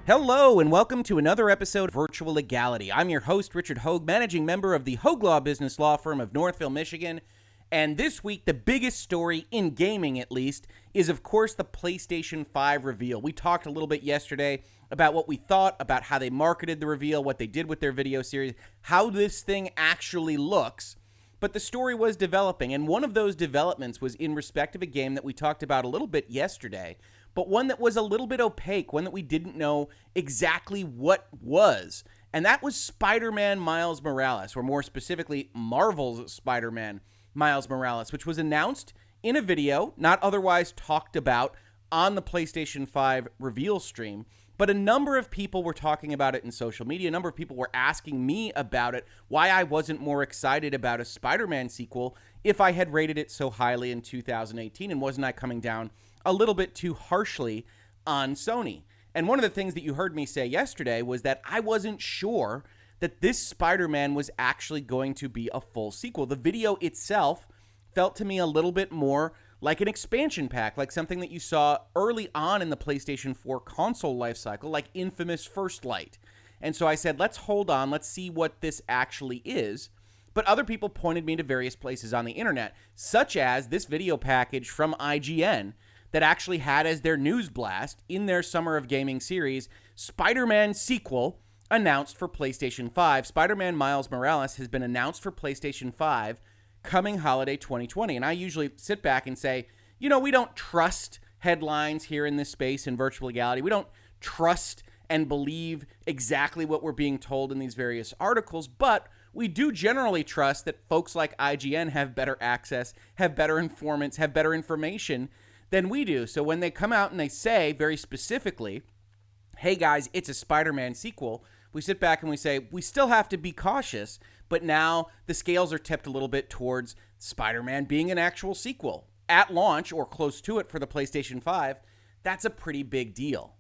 Hello and welcome to another episode of Virtual Legality. I'm your host, Richard Hoeg, managing member of the Hoeg Law Business Law Firm of Northville, Michigan. And this week, the biggest story in gaming, at least, is of course the PlayStation 5 reveal. We talked a little bit yesterday about what we thought, about how they marketed the reveal, what they did with their video series, how this thing actually looks. But the story was developing, and one of those developments was in respect of a game that we talked about a little bit yesterday, but one that was a little bit opaque, one that we didn't know exactly what was. And that was Spider-Man Miles Morales, or more specifically, Marvel's Spider-Man Miles Morales, which was announced in a video, not otherwise talked about on the PlayStation 5 reveal stream. But a number of people were talking about it in social media. A number of people were asking me about it, why I wasn't more excited about a Spider-Man sequel if I had rated it so highly in 2018, and wasn't I coming down a little bit too harshly on Sony. And one of the things that you heard me say yesterday was that I wasn't sure that this Spider-Man was actually going to be a full sequel. The video itself felt to me a little bit more like an expansion pack, like something that you saw early on in the PlayStation 4 console lifecycle, like infamous First Light. And so I said, let's hold on, let's see what this actually is. But other people pointed me to various places on the internet, such as this video package from IGN that actually had as their news blast in their Summer of Gaming series, Spider-Man sequel announced for PlayStation 5. Spider-Man Miles Morales has been announced for PlayStation 5 coming holiday 2020. And I usually sit back and say, you know, we don't trust headlines here in this space in virtual legality. We don't trust and believe exactly what we're being told in these various articles, but we do generally trust that folks like IGN have better access, have better informants, have better information than we do. So when they come out and they say very specifically, hey guys, it's a Spider-Man sequel, we sit back and we say, we still have to be cautious, but now the scales are tipped a little bit towards Spider-Man being an actual sequel. At launch, or close to it for the PlayStation 5, that's a pretty big deal.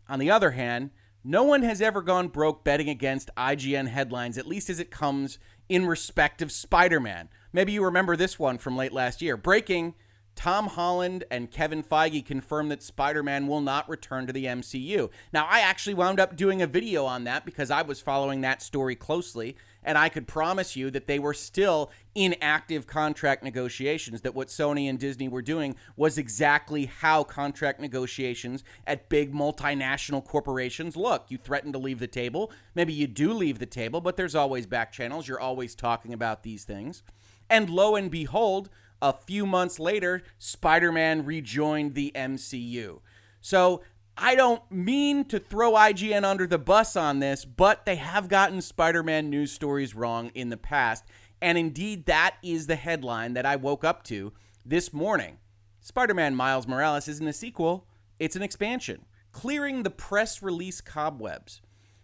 On the other hand, no one has ever gone broke betting against IGN headlines, at least as it comes in respect of Spider-Man. Maybe you remember this one from late last year. Breaking: Tom Holland and Kevin Feige confirmed that Spider-Man will not return to the MCU. Now, I actually wound up doing a video on that because I was following that story closely, and I could promise you that they were still in active contract negotiations, that what Sony and Disney were doing was exactly how contract negotiations at big multinational corporations look. You threaten to leave the table. Maybe you do leave the table, but there's always back channels. You're always talking about these things. And lo and behold, a few months later, Spider-Man rejoined the MCU. So I don't mean to throw IGN under the bus on this, but they have gotten Spider-Man news stories wrong in the past. And indeed, that is the headline that I woke up to this morning. Spider-Man Miles Morales isn't a sequel, it's an expansion, clearing the press release cobwebs.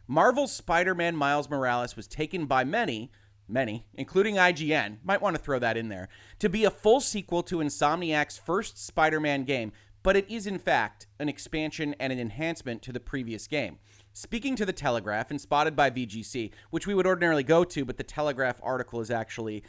Marvel's Spider-Man Miles Morales was taken by many, including IGN, might want to throw that in there, to be a full sequel to Insomniac's first Spider-Man game, but it is in fact an expansion and an enhancement to the previous game. Speaking to The Telegraph and spotted by VGC, which we would ordinarily go to, but The Telegraph article is actually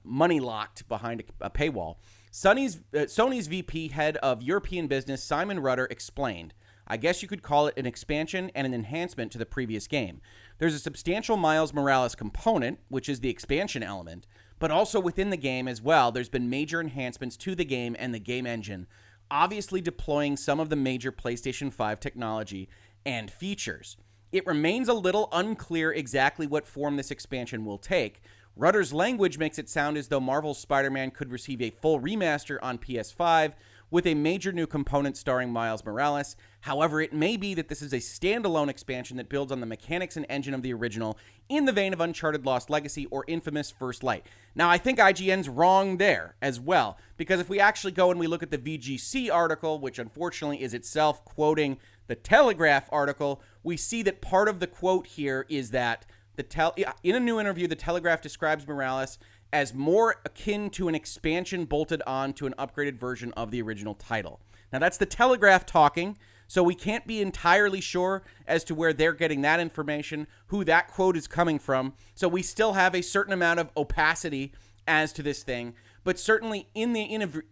money-locked behind a paywall, Sony's VP head of European business, Simon Rudder, explained, I guess you could call it an expansion and an enhancement to the previous game. There's a substantial Miles Morales component, which is the expansion element, but also within the game as well, there's been major enhancements to the game and the game engine, obviously deploying some of the major PlayStation 5 technology and features. It remains a little unclear exactly what form this expansion will take. Rudder's language makes it sound as though Marvel's Spider-Man could receive a full remaster on PS5 with a major new component starring Miles Morales. However, it may be that this is a standalone expansion that builds on the mechanics and engine of the original in the vein of Uncharted Lost Legacy or infamous First Light. Now, I think IGN's wrong there as well, because if we actually go and we look at the VGC article, which unfortunately is itself quoting the Telegraph article, we see that part of the quote here is that in a new interview, the Telegraph describes Morales as more akin to an expansion bolted on to an upgraded version of the original title. Now, that's the Telegraph talking, so we can't be entirely sure as to where they're getting that information, who that quote is coming from, so we still have a certain amount of opacity as to this thing. But certainly in the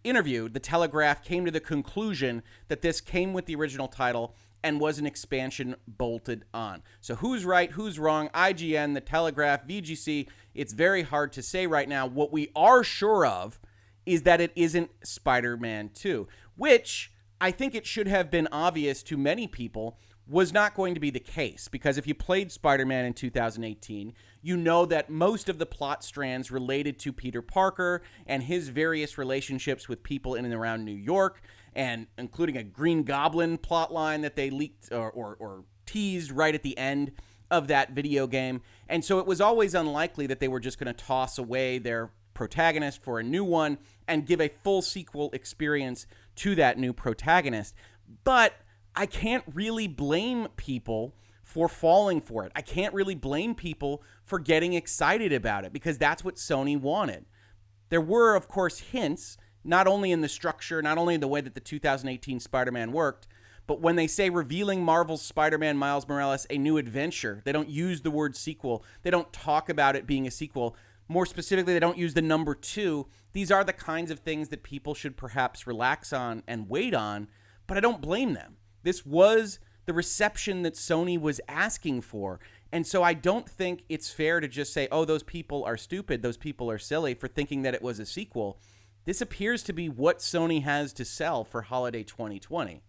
interview, the Telegraph came to the conclusion that this came with the original title and was an expansion bolted on. So who's right, who's wrong? IGN, The Telegraph, VGC, it's very hard to say right now. What we are sure of is that it isn't Spider-Man 2, which I think it should have been obvious to many people was not going to be the case, because if you played Spider-Man in 2018, you know that most of the plot strands related to Peter Parker and his various relationships with people in and around New York, and including a Green Goblin plotline that they leaked or teased right at the end of that video game. And so it was always unlikely that they were just going to toss away their protagonist for a new one and give a full sequel experience to that new protagonist. But I can't really blame people for falling for it. I can't really blame people for getting excited about it, because that's what Sony wanted. There were, of course, hints, not only in the structure, not only in the way that the 2018 Spider-Man worked, but when they say revealing Marvel's Spider-Man Miles Morales a new adventure, they don't use the word sequel. They don't talk about it being a sequel. More specifically, they don't use the number 2. These are the kinds of things that people should perhaps relax on and wait on, but I don't blame them. This was the reception that Sony was asking for. And so I don't think it's fair to just say, oh, those people are stupid, those people are silly for thinking that it was a sequel. This appears to be what Sony has to sell for holiday 2020.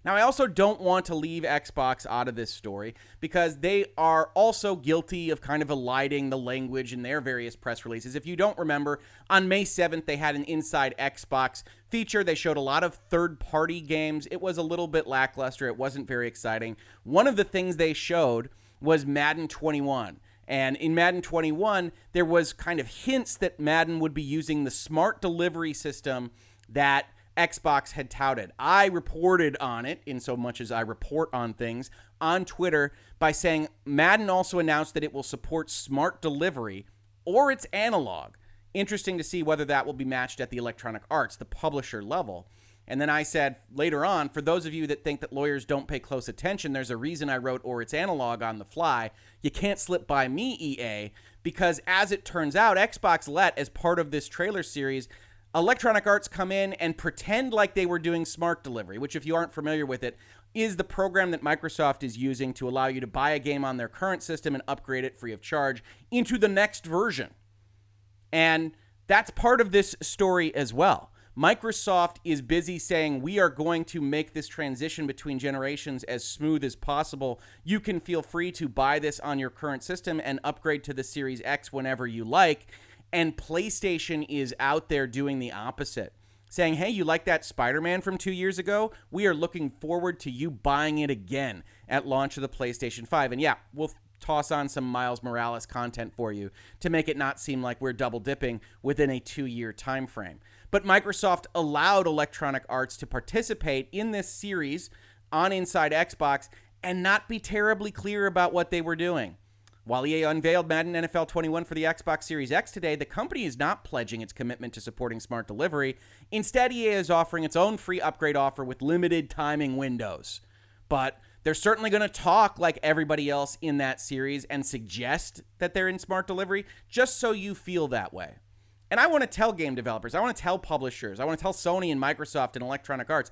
Now, I also don't want to leave Xbox out of this story, because they are also guilty of kind of eliding the language in their various press releases. If you don't remember, on May 7th, they had an Inside Xbox feature. They showed a lot of third-party games. It was a little bit lackluster. It wasn't very exciting. One of the things they showed was Madden 21. And in Madden 21, there was kind of hints that Madden would be using the smart delivery system that Xbox had touted. I reported on it, in so much as I report on things, on Twitter by saying Madden also announced that it will support smart delivery or its analog. Interesting to see whether that will be matched at the Electronic Arts, the publisher level. And then I said later on, for those of you that think that lawyers don't pay close attention, there's a reason I wrote or its analog on the fly. You can't slip by me, EA, because as it turns out, Xbox let, as part of this trailer series, Electronic Arts come in and pretend like they were doing smart delivery, which, if you aren't familiar with it, is the program that Microsoft is using to allow you to buy a game on their current system and upgrade it free of charge into the next version. And that's part of this story as well. Microsoft is busy saying, we are going to make this transition between generations as smooth as possible. You can feel free to buy this on your current system and upgrade to the Series X whenever you like. And PlayStation is out there doing the opposite, saying, hey, you like that Spider-Man from 2 years ago? We are looking forward to you buying it again at launch of the PlayStation 5. And yeah, we'll toss on some Miles Morales content for you to make it not seem like we're double dipping within a 2-year time frame. But Microsoft allowed Electronic Arts to participate in this series on Inside Xbox and not be terribly clear about what they were doing. While EA unveiled Madden NFL 21 for the Xbox Series X today, the company is not pledging its commitment to supporting smart delivery. Instead, EA is offering its own free upgrade offer with limited timing windows. But they're certainly going to talk like everybody else in that series and suggest that they're in smart delivery, just so you feel that way. And I want to tell game developers, I want to tell publishers, I want to tell Sony and Microsoft and Electronic Arts,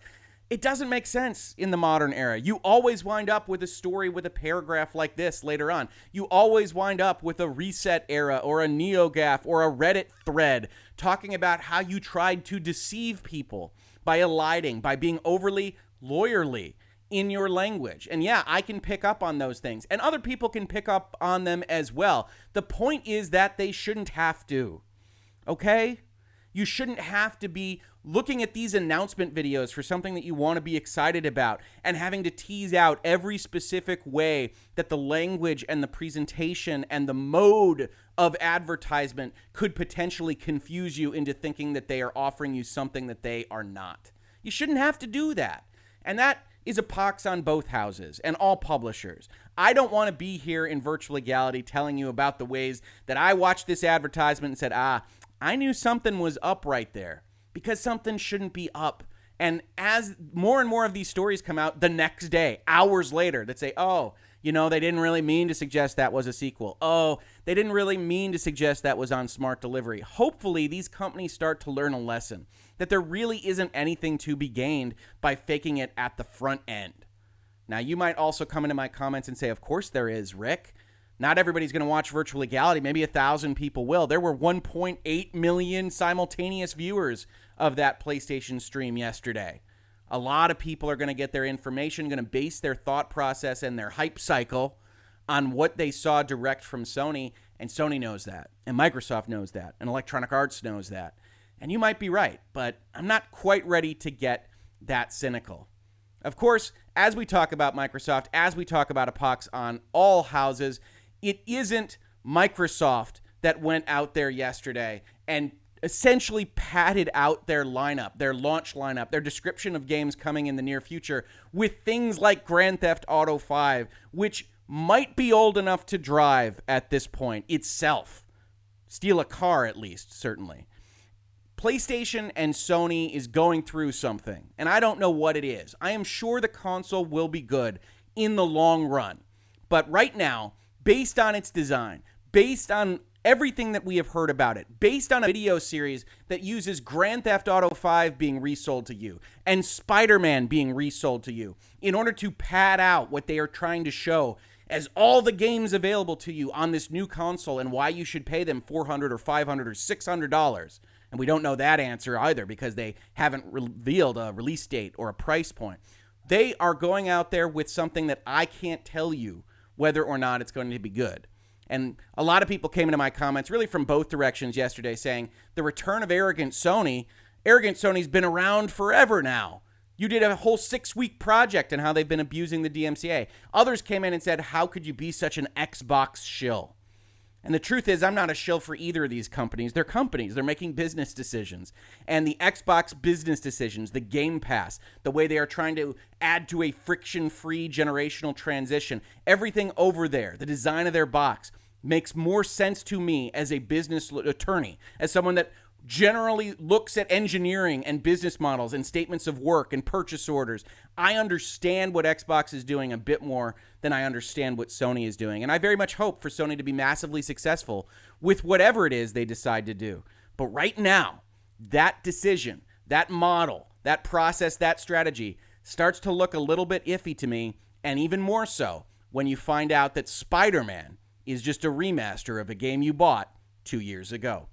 it doesn't make sense in the modern era. You always wind up with a story with a paragraph like this later on. You always wind up with a Reset era or a NeoGAF or a Reddit thread talking about how you tried to deceive people by eliding, by being overly lawyerly in your language. And yeah, I can pick up on those things, and other people can pick up on them as well. The point is that they shouldn't have to, okay? You shouldn't have to be looking at these announcement videos for something that you want to be excited about and having to tease out every specific way that the language and the presentation and the mode of advertisement could potentially confuse you into thinking that they are offering you something that they are not. You shouldn't have to do that. And that is a pox on both houses and all publishers. I don't want to be here in Virtual Legality telling you about the ways that I watched this advertisement and said, I knew something was up right there, because something shouldn't be up. And as more and more of these stories come out the next day, hours later, that say, oh, you know, they didn't really mean to suggest that was a sequel. Oh, they didn't really mean to suggest that was on smart delivery. Hopefully, these companies start to learn a lesson, that there really isn't anything to be gained by faking it at the front end. Now, you might also come into my comments and say, of course there is, Rick. Not everybody's going to watch Virtual Legality. Maybe 1,000 people will. There were 1.8 million simultaneous viewers of that PlayStation stream yesterday. A lot of people are going to get their information, going to base their thought process and their hype cycle on what they saw direct from Sony, and Sony knows that, and Microsoft knows that, and Electronic Arts knows that. And you might be right, but I'm not quite ready to get that cynical. Of course, as we talk about Microsoft, as we talk about a pox on all houses, it isn't Microsoft that went out there yesterday and essentially padded out their lineup, their launch lineup, their description of games coming in the near future with things like Grand Theft Auto 5, which might be old enough to drive at this point itself. Steal a car, at least, certainly. PlayStation and Sony is going through something, and I don't know what it is. I am sure the console will be good in the long run. But right now, based on its design, based on everything that we have heard about it, based on a video series that uses Grand Theft Auto 5 being resold to you and Spider-Man being resold to you in order to pad out what they are trying to show as all the games available to you on this new console and why you should pay them $400 or $500 or $600. And we don't know that answer either because they haven't revealed a release date or a price point. They are going out there with something that I can't tell you whether or not it's going to be good. And a lot of people came into my comments really from both directions yesterday saying the return of Arrogant Sony. Arrogant Sony's been around forever now. You did a whole 6-week project on how they've been abusing the DMCA. Others came in and said, how could you be such an Xbox shill? And the truth is, I'm not a shill for either of these companies. They're companies. They're making business decisions. And the Xbox business decisions, the Game Pass, the way they are trying to add to a friction-free generational transition, everything over there, the design of their box, makes more sense to me as a business attorney, as someone that generally looks at engineering and business models and statements of work and purchase orders. I understand what Xbox is doing a bit more than I understand what Sony is doing. And I very much hope for Sony to be massively successful with whatever it is they decide to do. But right now, that decision, that model, that process, that strategy starts to look a little bit iffy to me, and even more so when you find out that Spider-Man is just a remaster of a game you bought 2 years ago.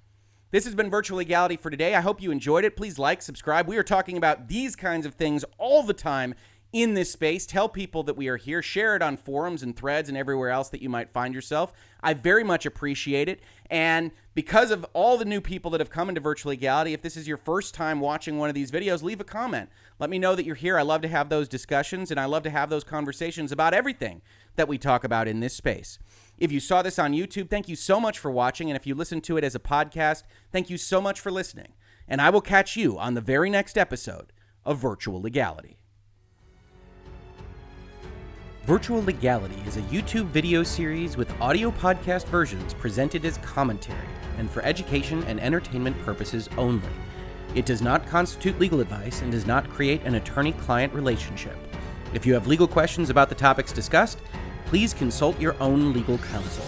This has been Virtual Legality for today. I hope you enjoyed it. Please like, subscribe. We are talking about these kinds of things all the time in this space. Tell people that we are here. Share it on forums and threads and everywhere else that you might find yourself. I very much appreciate it. And because of all the new people that have come into Virtual Legality, if this is your first time watching one of these videos, leave a comment. Let me know that you're here. I love to have those discussions, and I love to have those conversations about everything that we talk about in this space. If you saw this on YouTube, thank you so much for watching. And if you listen to it as a podcast, thank you so much for listening. And I will catch you on the very next episode of Virtual Legality. Virtual Legality is a YouTube video series with audio podcast versions presented as commentary and for education and entertainment purposes only. It does not constitute legal advice and does not create an attorney-client relationship. If you have legal questions about the topics discussed, please consult your own legal counsel.